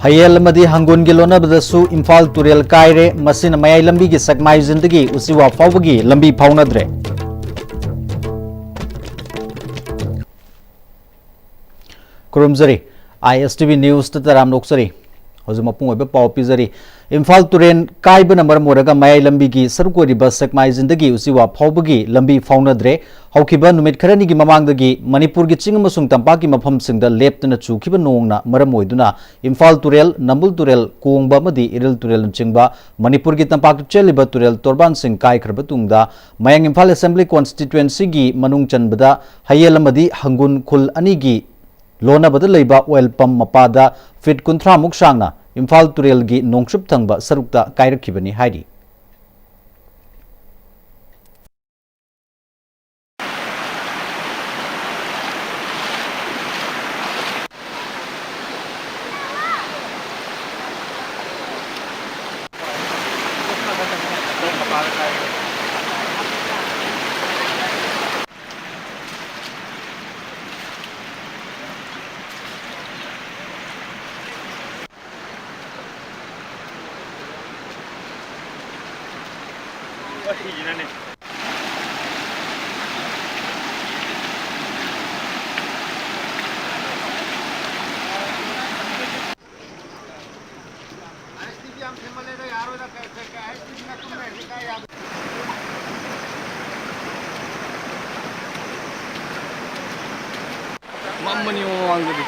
Hayel Madi Hangun Gilona Badasu Imphal Turel Kaire Masin Mayai Lambi ki Sakmai Zindagi Usiwa Fawagi Lambi Paunadre Kurumzari Istv News Tataram Noksari Hozumapung Webe Pau Pizari Imphal Turen Kaiba number Moraga Mayai Lambi ki Sarukori Bas Sakmai Zindagi Usiwa Fawagi Lambi Faunadre Haukiba Numit Karani ki Mamangdagi Manipur ki Chingamasung Tampaki Mafam Singda Leptana Chukiba Nongna Maramoiduna Imphal Turel Nambul Turel Kongba Madi Iril Turel Chingba Manipur ki Tampak Cheliba Turel Torban Sing Kai Kharbatungda Mayang Imphal Assembly Constituency gi Manung Chanbada Hayel Madi Hangun Khul Anigi Lona Bada Leiba Oil Pump Mapada Fit Kuntra Muksangna Imphal Turel gi Nongchup Thangba Sarukta Kairakibani Haidi Mamani wangadi.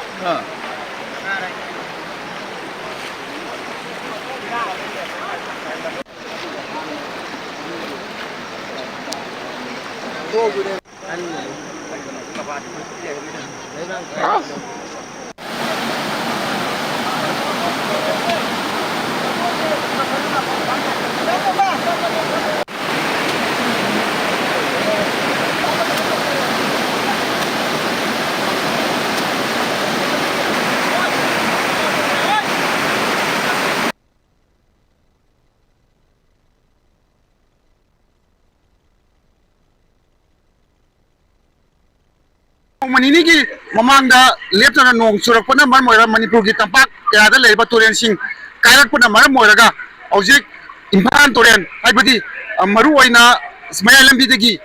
Manini ki mamangda leptana nong surakpana mar moira Manipur ki tampak kayada leiba turen sing kairakpana mar moiraga hojik Imphal turen haibadi maru oina Mayai Lambi dagi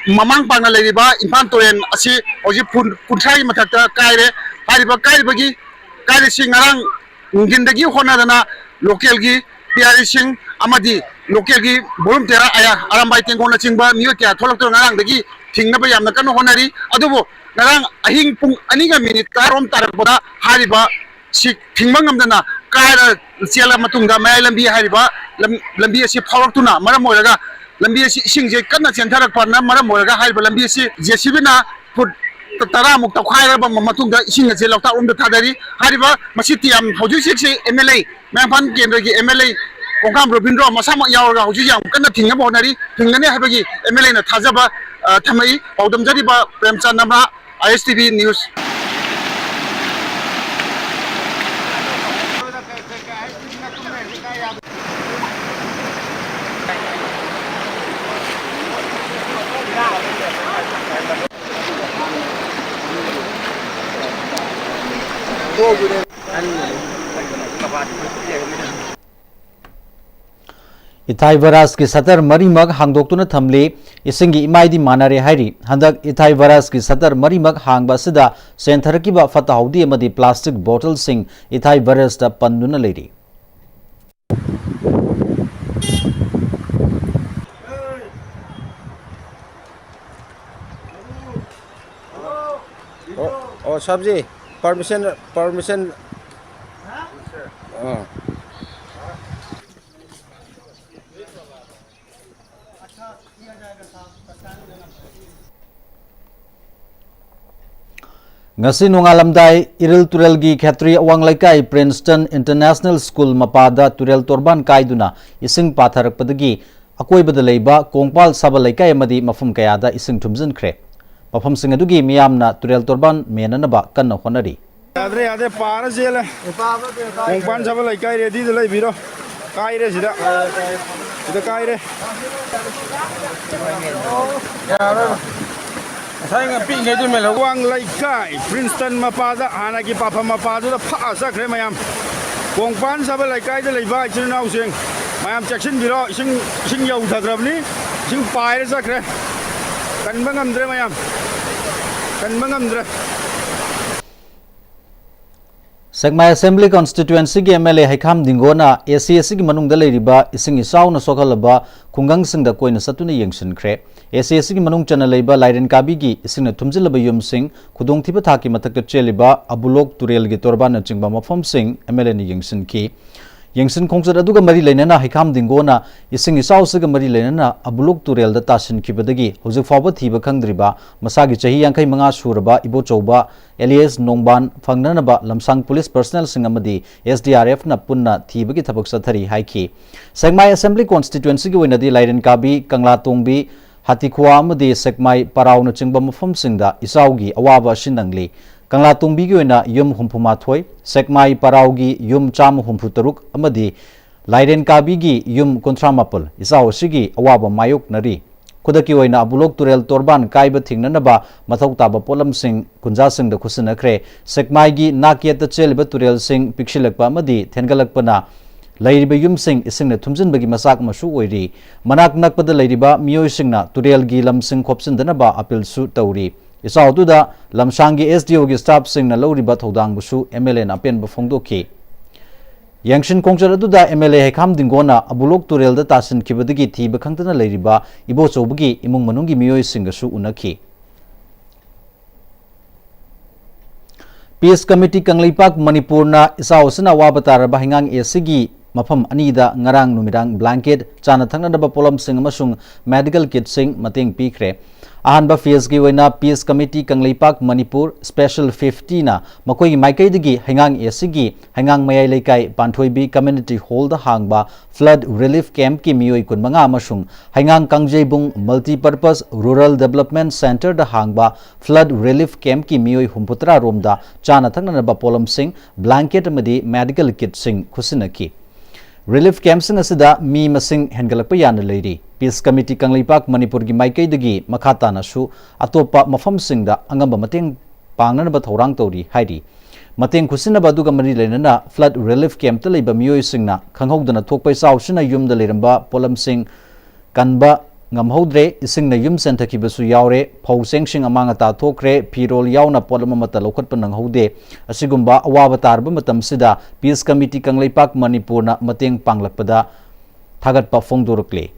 mamang pangna leiba Imphal turen asi hojik punthai mathakta kaire hariba kairibagi kaire sing ngarang ngindagi honadana local gi piari sing amadi local gi borum tera aya arambai tengona chingba miyo kya tholakto ngarang dagi thingna ba yamna kan honari adubo Narang ahing pung aniga minit karom tarakboda hariba si thingmang amdana kaira siala matungda Mayai Lambi hariba lambi si phawraktuna maram moiraga lambi si singje kanna chentherak parna maram moiraga hariba lambi si JCB na put tara muk takhaira ba matungda ising je lokta umda thadari hariba masi tiam hoju si MLA Mangpan kendra gi MLA Kongkam Robindro masama yawarga hoju yam kanna thingna bonari thingane habagi MLA na thajaba thamai paudam jariba Premchand namra Istv News. Ithai Varas ki Satar Marimag Hangdoktuna Thamli Isingi Imaidi Manare Hairi Handak Ithai Varas ki Satar Marimag Hangba Sida Sentharakiba Fatahaudi Amadi Plastic Bottle Sing Ithai Varas da Panduna Lady Oh sabji permission Ngasi nungalamdai Iril Turel gi Khetri Awang Laikai Princeton International School Mapada Turel Torban Kaiduna Ising Patharak Padagi Akoi Badalaiba Kongpal Saba Laikai Amadi Mafum Kayada Ising Tumzin Kre Mafam Singadugi Miyamna Turel Torban Menanaba Kanna Honari Adre para jela Kongpan Saba Laikai ready to Laibiro Kaire Sida Kaire Saya ping itu melawang Laikai Princeton Mapada Anaki Papa Mapada Pasa Kremayam Kongpan sabal lai kai da lai ba isin nau sing mayam section biro sing yau thagrabni sing pai ra sakre kan bangam dre mayam kan bangam dre Segmai Assembly Constituency ki MLA Haikam Dingona ACS ki manung da leiriba ising isaw na sokalaba kungang sing da koina satuna yengsin kre ACS ki manung chana leiba Lairen Kabi gi ising na thumjilaba yum sing khudong thiba thaki matak cheliba Abulok Turel gi torba na chingba mafam sing MLA ni yengsin ki Yengsin Kongsat aduga mari lainana Haikam Dingona ising isaw siga mari lainana Abulok Turel da tasin kibadagi hojik fawba thiba khangdriba masagi chahi yankai manga suraba ibo chauba Elias Nongban Fangnanaba Lamsang Police Personnel Singamadi SDRF na punna thibagi thabak sathari haiki Segmai Assembly Constituency gi winadi Lairen Kabi Kangla Tongbi Hatikhuwa amadi Segmai Parau na chingba mafam singda isawgi awaba shinangli Kangla Tongbi gi wina yum humphumathoi Segmai Parau gi yum cham humphutaruk amadi Lairen Kabi gi yum kontramapal isaw sigi awaba mayok nari Kudaki waina Abulok Turel Torban Kaiba Thingnanaba Mathau Taba Polam Sing Kunja Sing da Kusinakre Sekmai gi Nakiat Cheliba Turel Sing Pikshilakpa Amadi Thengalakpana Lairiba Yum Sing Isingna Thumjin Bagi Masak Masu Oiri Manak Nakpada Lairiba Miyoi Singna Turel gi Lam Sing Khopsin Danaba Apil Su Tauri Isau Tuda Lamshangi SDO gi Staff Singna Lauriba Thodang Busu MLA na Pen Bafongdoki Yangshin Kongsat aduda MLA Haikam Dingona Abulok Turel da tasin kibadagi thiba khangtana leiriba ibo chobagi imung manungi miyoi singasu unaki Peace Committee Kanglipak Manipur na isausina wabatar bahingang esigi mafam anida ngarang numidang blanket chana thangnadaba polam sing amasung medical kit sing mateng pikre Ahanba phase gi waina Peace Committee Kanglipak Manipur Special 50 na makoi maikai digi hangang esigi hangang mayai leikai panthoibi community hall da hangba flood relief camp ki miyoi kun manga amasung hangang kangjebung multi-purpose rural development center da hangba flood relief camp ki miyoi humputra romda chana thangnanaba polam sing blanket amadi medical kit sing khusinaki Relief camp sing asida mi masing hengalakpa yana leiri Peace Committee Kanglipak Manipur gi maikai dagi makhata na su atopa mafam singda angamba mateng pangnanaba thorang tori hairi mateng khusinaba duga mari lenana flood relief camp ta leiba miyoi singna khanghodana thokpai sausina yumda leramba polam sing kanba ngamhodre isingna yum sentakibasu yaure phau sengsing amanga ta thokre phirol yauna polam mata lokhatpa nanghode asigumba awaba tarba matam sida Peace Committee Kanglipak Manipur na mateng panglakpada thagatpa phongdorukle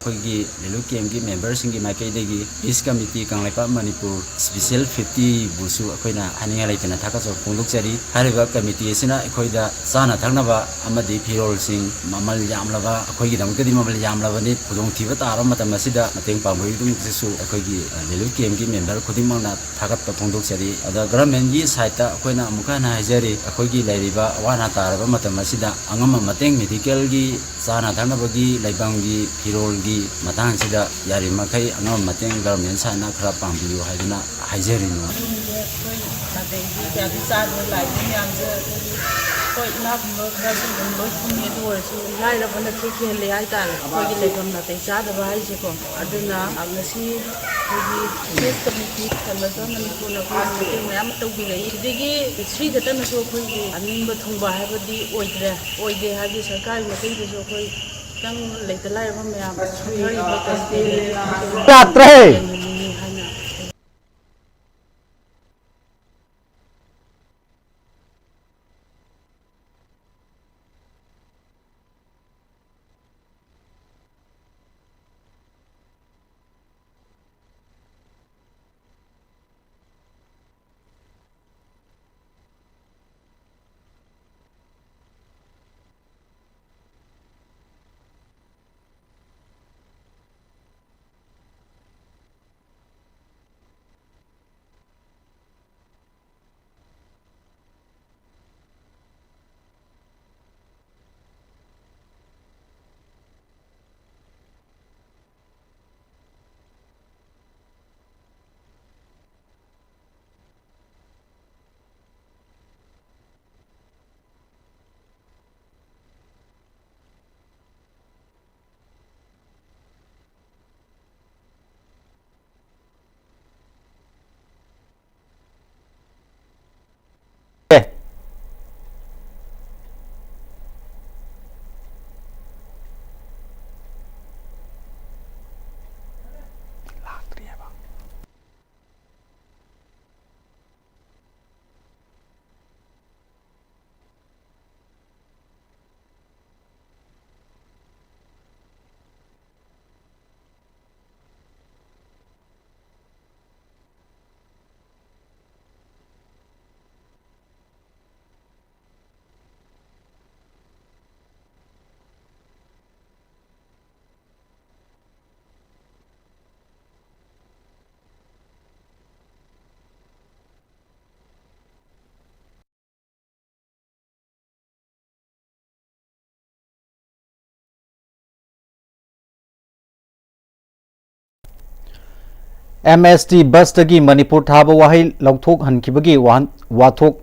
Kogi Lelu KMG members ingi makai degi Peace Committee Kanglipak Manipur Special 50 busu akoina haninga laitana thakaso pungduk jari hariba committee sina akoida sana thangnaba amadi phirol sing mamal yamlaba akoigi damkadi mamal yamlaba ni pudong thiba taro matam asida mateng pamoi dum jisu akoigi Lelu KMG member khudimangna thagatpa pungduk jari ada government gi side ta akoina amuka na hajari akoigi lairiba wana taraba matam asida angama mateng medical gi sana thangnaba gi laibang gi phirol gi matang sida yari makai angam mateng government sana khara pambiyo haiduna haijerino MST bus tagi Manipur thaba wahai lauthok hankhibagi wathok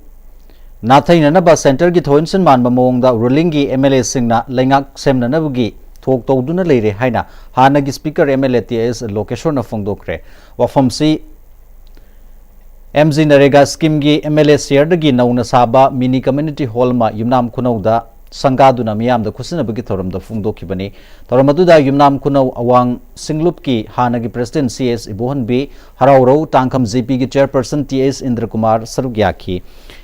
nathai center gi thoinsin man mamong da ruling gi MLA singna lengak semna nabugi thok tawduna leire haina hana gi speaker MLA TS location na phongdokre wafam si MZ Narega scheme gi MLA share dagi nauna saba mini community hall ma yumnam khunau da Sangaduna miyam da kusina bagi thoram da phungdoki bani thoramadu da yumnam khunau awang singlup ki hana gi president CS Ibohan B harauro tangkham GP gi chairperson TS Indra Kumar Sarugyaki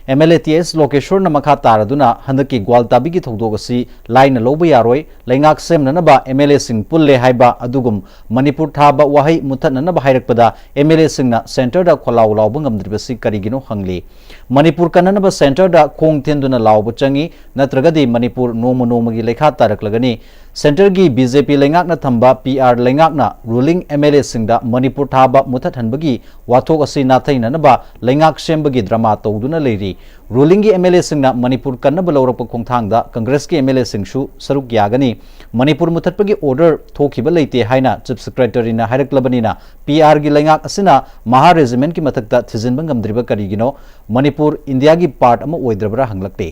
MLA TS location na makha taraduna handaki gwaltabi gi thodogasi line loba yaroi lengak semna na ba MLA sing pulle haiba adugum Manipur thaba wahai muthatna na ba hairakpada MLA sing na center da kholaw lawba ngamdribasi karigino hangli Manipur kanana ba center da khong thenduna lawba changi natragadi Manipur nomo gi lekha taraklagani center gi BJP lengak na thamba PR lengak na ruling MLA sing da Manipur thaba muthat hanbagi wathok asi na thaina na ba lengak sembagi drama tawduna leiri ruling gi MLA sing na Manipur kanna balawrak khongthang da Congress gi MLA sing shu saruk yagani Manipur muthatpagi order thokiba leite haina chief secretary na haireklabani na PR gi lengak asina Maha regiment ki mathakta thijinba ngamdriba karigino Manipur India gi part ama oidrabra hanglakte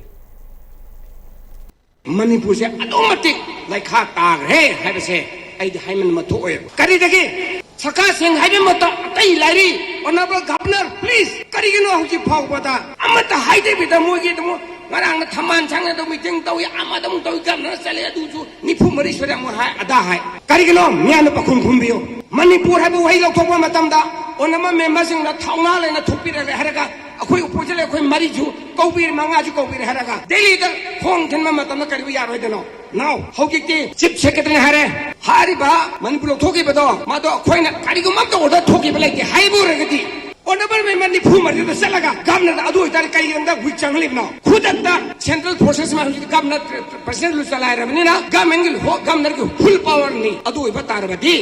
Manipur se automatic like ha tag he have se ai hai man matho oy kari dege saka sing hai mato tai lari honorable governor please kari gino hu ji phau bata amata hai de bi da mo gi mo ngarang na thaman chang na do meeting tau ya amada mo tau gam na sale du ju ni phu mari shwara mo hai ada hai kari gino mya na pakhum khum biyo Manipur ha bo hai lok thok ma tam da onama member sing na thauna le na thupi re haraga akhoi upojale akhoi mari ju kobir manga ju kobir haraga daily da khong then ma matam na kari ya roi deno now hogikti chief secretary hare hari ba Manipur thoki bedo ma do akhoi na kari gu mam to order thoki belai ki hai bo re gati honorable member ni phu mari da salaga governor adu itar kai ganda wi changlib no khudat da central process ma hu governor president lu salai ra ni na governor ki full power ni adu iba tar badi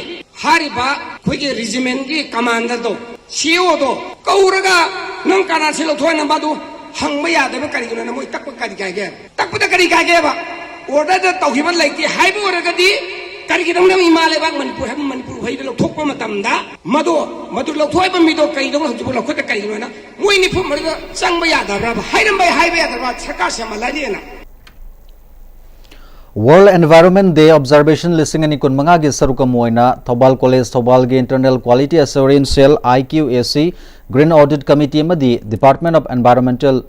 hari ba khoi ki regiment ki commander do CEO do kauraga nang kana silo thoi na badu hangba ya da kari guna na moi takpa kari kai ge takpa da kari kai ge ba order da tawhi ban laiti hai bo ra gadi kari gi dong na imale ba Manipur hai da thok pa matam da madu lo thoi ba mi do kai dong hu lo khot kari guna na moi ni phu mari da changba ya da ba hai ram bai hai ba ya da ba chaka sama la ni na World Environment Day Observation listing ani kun manga gi saruka moina Thobal College Thobal gi Internal Quality Assurance Cell IQAC Green Audit Committee amadi Department of Environmental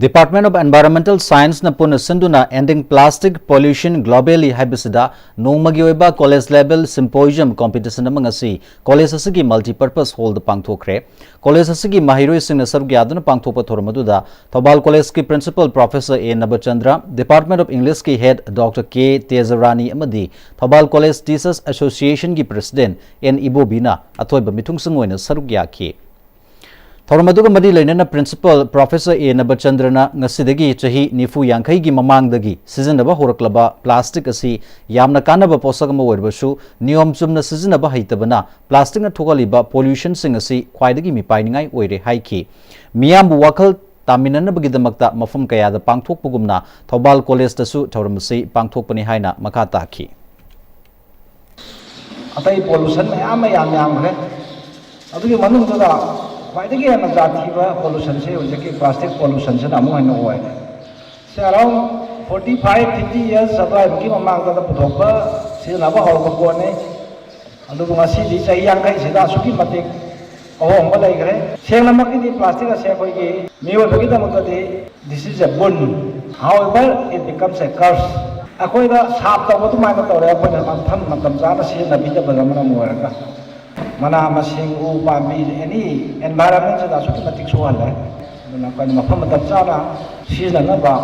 Department of Environmental Science na puna sinduna ending plastic pollution globally haibisida nongmagi oiba college level symposium competition amang asi college asigi multi-purpose hall da pangthokre college asigi mahiroi singna sargyaduna pangthokpa thormadu da Thobal College ki principal professor A Nabachandra Department of English ki head Dr K Tezarani amadi Thobal College Teachers Association ki president N Ibobina athoiba mithungsngoina sarugyaki Thormaduga madi lainana principal professor A Nabachandrana ngasidagi chahi nifu yankai gi mamangdagi sizinaba horaklaba plastic asi yamna kanaba posagama werbasu niyom chumna sizinaba haitabana plastic na thogaliba pollution sing asi khwaidagi mipainingai oire haiki miyambu wakal taminana bagidamakta mafam kayada pangthokpugumna Thobal College tasu thawramasi pangthokpani haina makata ki atai pollution yam re adugi manungda Why pollution say plastic pollution around 45 50 years adwai ki mamang da puthokba sinaba hawka pone adu ngasi di chai yang kai sida suki matik ahong ba lai gre sengna makki di plastic ase koi ki mewa bagi da makati this is a boon, however it becomes a curse. Akoi da sap ta botu mai ta ore apoi na tham matam cha na sin na bi da bagamana moraga mana masing u pambi any environment da suki matik suala na koi ma pham matam cha na sin na ba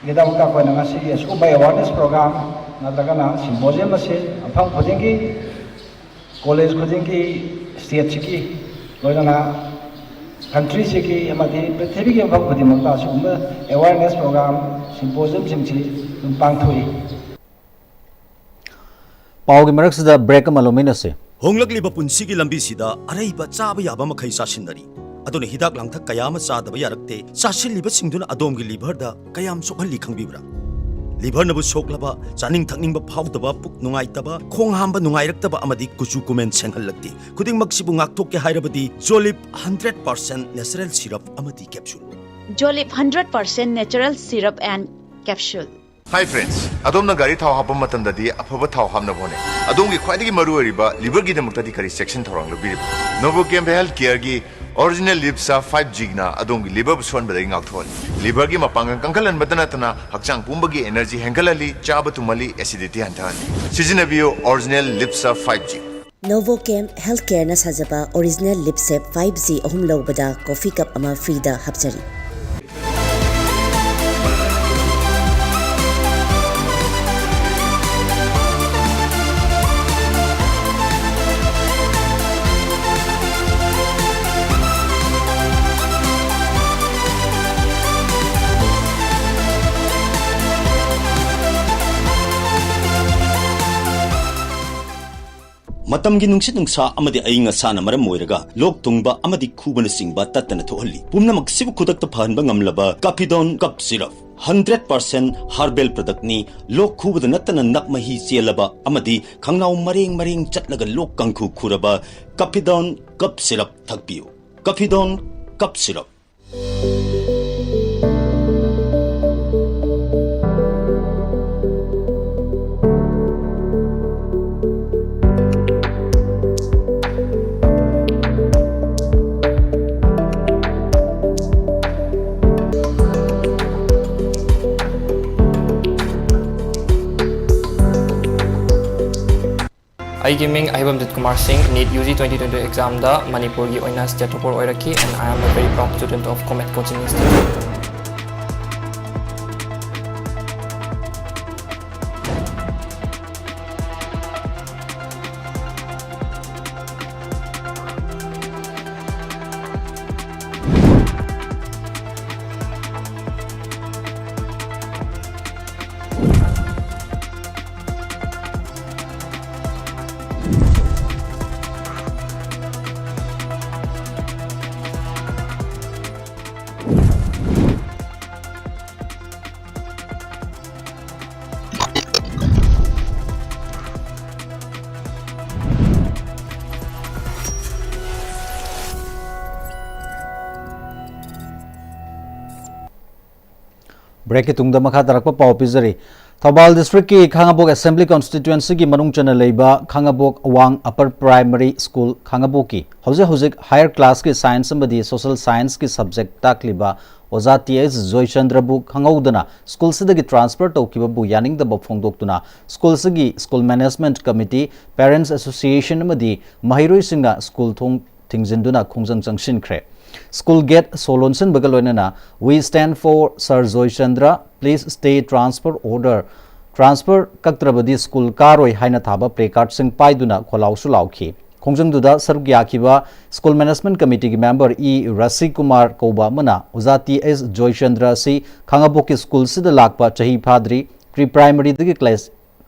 gidam ka koi na ngasi yes u by awareness program na daga na symposium ase aphang khojing ki college khojing ki state ki loina na country ki amadi prithvi ki aphang khodi ma ta su awareness program symposium simchi pang thui पाव की मरक से break मलोमिन से होंगलकलिबा पुंसिगी लंबी सिदा अरैबा चाबा याबा मखै चासिनदरी अदुने हिदाक लांथक कयाम चादबा यारक्ते चासिलिबा सिंगदुना अदोमगी लिभरदा कयाम सोखली खंगबिब्रा liver Nabu सोखलबा चानिंग थकनिंगबा फावदबा पुक नुंगाइतबा खोंग हांबा नुंगाइरक्तबा अमदि कुचु कुमेन सेंगहलक्ति खुदिंग मक्सिबु ngakthokke hairabadi Jolip 100% natural syrup amadi capsule Jolip 100% natural syrup and capsule Hi friends, adom na gari thau hapam matam dadi afaba thau hamna bone. Adom gi khwaidagi maru ariba liver gi damukta di kari section thorang lo birib. Novochem health care gi original lipsa 5G na adom gi liver buswan badagi ngak thon. Liver gi mapangang kangkalan badana tana hakchang pumbagi energy hengalali chaba tumali acidity hantan. Sizinabiyo original lipsa 5G. Novochem Healthcare na sajaba original lipsep 5G ahum lawbada coffee cup ama free da hapchari. मतमगी नुंगसित नुंगसा अमदि अइंग साना मरम मोइरगा लोक तुंगबा अमदि खुबन सिंगबा तत्तना थोहल्ली पुमनमक सिबु खुदक फहनबा ngamlaba Capidon cup syrup 100% herbal product ni lok khubada natana nakmahi chelaba amadi khangnaw mareng chatlaga lok kangkhu khuraba Capidon cup syrup thakpiu Capidon cup syrup I gaming Ahibam Kumar Singh NEET UG 2020 exam da Manipuri oina state topper oiraki and I am a very proud student of Comet Coaching Institute. Break की तुंगदा मखा तरक पाव पिजरी Thoubal district की Khangabok assembly constituency की मनुंग चना लेबा Khangabok अवांग upper primary school Khangabok की हौजे हायर क्लास की साइंस अमदी सोशल साइंस की सब्जेक्ट ताकलिबा ओजा टीएस जोयचंद्रबु खांगौदना स्कूल सिदगी ट्रांसफर तौकिबबु यानिंगदब फोंदोक्तुना स्कूल सिगी school management committee parents association अमदी महिरोइसिंगा स्कूल थोंग थिंगजिंदुना खोंजंग चंगसिनख्रे School gate Solonson Bagalonana, we stand for Sir Zoychandra, please stay transfer order. Transfer Kaktrabadi School Karoi Haina Thaba Precard Sing Paiduna Kolausu Lauki. Kongjang Duda Sarugyakiba School Management Committee member E. Rasi Kumar Koba Mana, Uzati S. Joychandra Si, Kangaboki School Sida Lakpa Chahi Padri, Pre-Primary Digi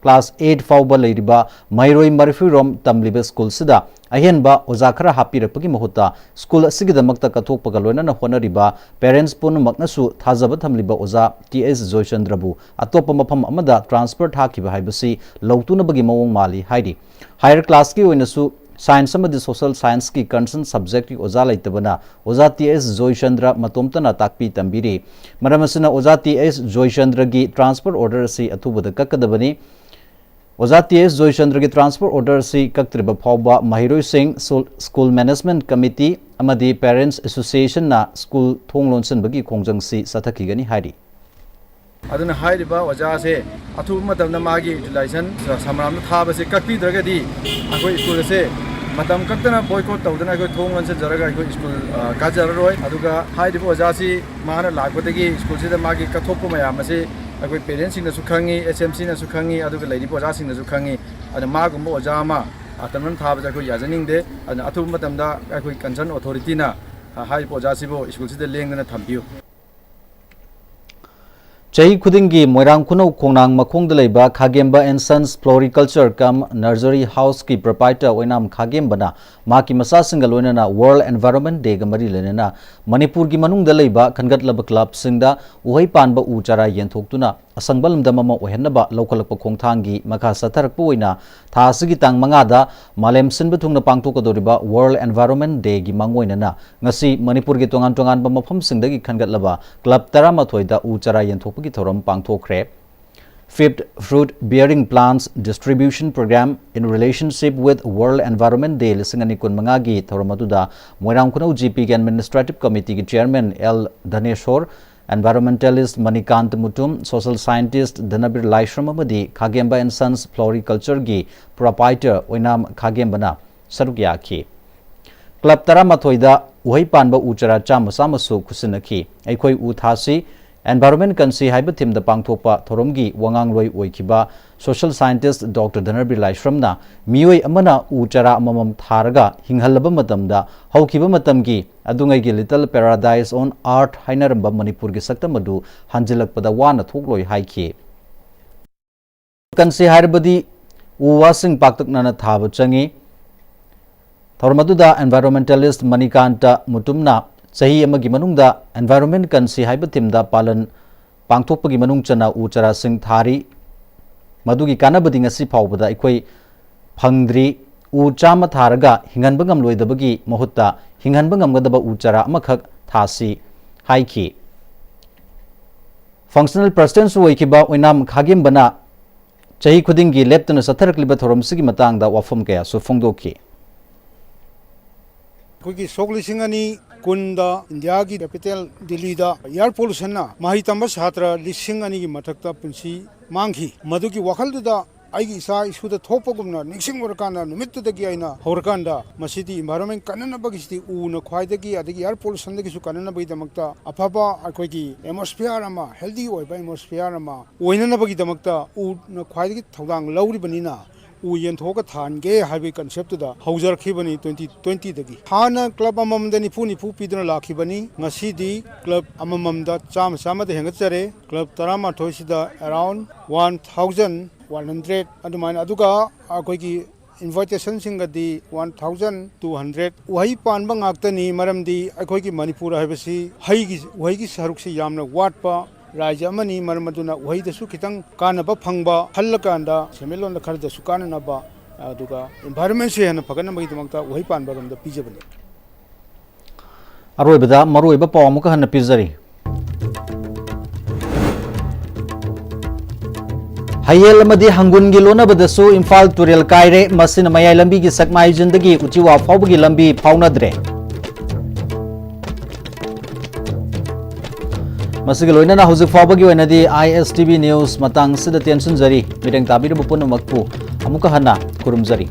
Class 8 Fauba Ladiba, Mairoi Marifirom Tamliba School Sida. अहेनबा ओजा खरा हापिरपगी महुता school असिगिदमक्ता कथोकपगा लोइनना होनरिबा parents पुनमक्नसु थाजब थमलिबा ओजा TS जोयचंद्रबु अतोप मफम अमदा transfer थाकिबा हाइबसी लौतुनबगी मवोंग माली हाइदि higher class की ओइनसु science social science की concern subject की ओजा लेतबना ओजा TS जोयचंद्र मतोमतना ताकपी तंबीरी मरम असना ओजा टीएस जोयचंद्र की ट्रांसफर ऑर्डर से अथुबद कक्कदबनी ओजा टीएस जोयचंद्र की ट्रांसफर ऑर्डर से कक्त्रिब फाउबा महिरोय सिंह स्कूल मैनेजमेंट कमिटी अमदी पेरेंट्स एसोसिएशन ना स्कूल थोंग लोनसनबगी खोंजंग सी सथकीगनी हारी aduna hairiba oja se athu matam na magi utilization samram thaba se kakpi dragadi akoi school se matam kaktana boycott tawdana akoi thong lan se jaraga akoi school kajar roi aduga hairiba oja si mana lakpatagi school se da magi kathoppa mayam se akoi parents sing na su khangi smc na su khangi aduga leidi oja sing na su khangi ada magum oja ma atamran thaba akoi yajaning de athu matam da akoi concern authority na hairiba oja si bo school se da lengna thambiu Chahi khudingi moirang khunau khongnang makhongda leiba Khagemba and Sons Floriculture cum Nursery House ki proprietor oinam Khagemba na maki masa singal oinana World Environment Day ga mari lenana Manipur gi manungda leiba khangatlaba club singda uhai panba u chara yenthokhtuna asangbalum da mama ohenaba lokhalakpa khongthangi makha satharakpa oina thasigi tang manga da malem sinba thungna pangthokadoriba World Environment Day gi mangoinana ngasi Manipur gi tongan tongan ba mafam singdagi khangatlaba club 13 da u chara yenthok की theorem पांगथोखरे Fifth Fruit Bearing Plants Distribution Program in relationship with World Environment Day lisingani kunmanga gi thoramaduda Moirang Khunau GP ki Administrative Committee ki Chairman L Dhaneshwar Environmentalist Manikant Mutum Social Scientist Dhanabir Laishram amadi Khagemba and Sons Floriculture gi proprietor oinam Khagemba na sarukya ki Club 13 da uhai panba uchara chama samasu khusinaki aikoi u thasi Environment Kansi haiba thim da pangthokpa thoromgi wangang loi oikiba social scientist Dr. Dhanabir Laishramna mioi amana uchara amamam tharaga hinghalaba matamda haukiba matamgi adungai gi Little Paradise on Art hainaramba Manipur gi saktamadu hanjilakpada wana thokloi haiki Kansi haibadi uwasing paktaknana thaba changi thormaduda environmentalist Manikanta Mutumna Sahi amagi manungda environment kansi haiba thimda palan pangthokpagi manung chana uchara sing thari madugi kanabadi ngasi phawbada ikoi phangdri u chama tharaga hinganba ngamloidabagi mahutta hinganba ngamgadaba uchara amakhak thasi haiki Functional President suikiba oinam Khagimbana chahi khudingi leptana satharakliba thoromsigi matangda wafam kaya su phongdoki Kuki Soglisingani Kunda India ki capital Delhi da air pollution na mahitamba chhatra lisingani ki mathakta punsi manghi madu ki wakhal da aigi isa isu da thopagumna nixing workana numittu da gi aina horkanda masidi environment kanana bagisi u na khwaida gi adigi air pollution da gi su kanana bagi damakta afaba akoi ki atmosphere ama healthy oi ba atmosphere ama oinana bagi damakta u na khwaida gi thawdang lauri banina u yen thoka than ge habi concept da haujar khibani 2020 dagi hana club amam da nipu pidna lakhibani ngasi di club amam da cham sama da hengat chare club tarama thoisida around 1100 adumana aduga akoi ki invitation singa di 1200 uhai panba ngaktani maramdi akoi ki Manipur haibasi uhai gi saruk si yamna watpa Raja Mani Marmaduna Wai the Sukitang Kanaba Pangba Halakanda Semelon the Karda Sukanaba Duga environment and Paganamita Waipan Bagam the Pijabani Aroibada Maruiba Pamuka and Pizzari Hayel Madi Hangun Gilona Badasu Imphal Turiel Kaire Masina Maya Lambi Sakmai Jindagi Uchiwa Faugi Lambi Paunadre Masigal oinana hauzik fawbagi oinadi ISTV News matang sida tension jari mireng tabirabu punamakpu amuka hana kurumjari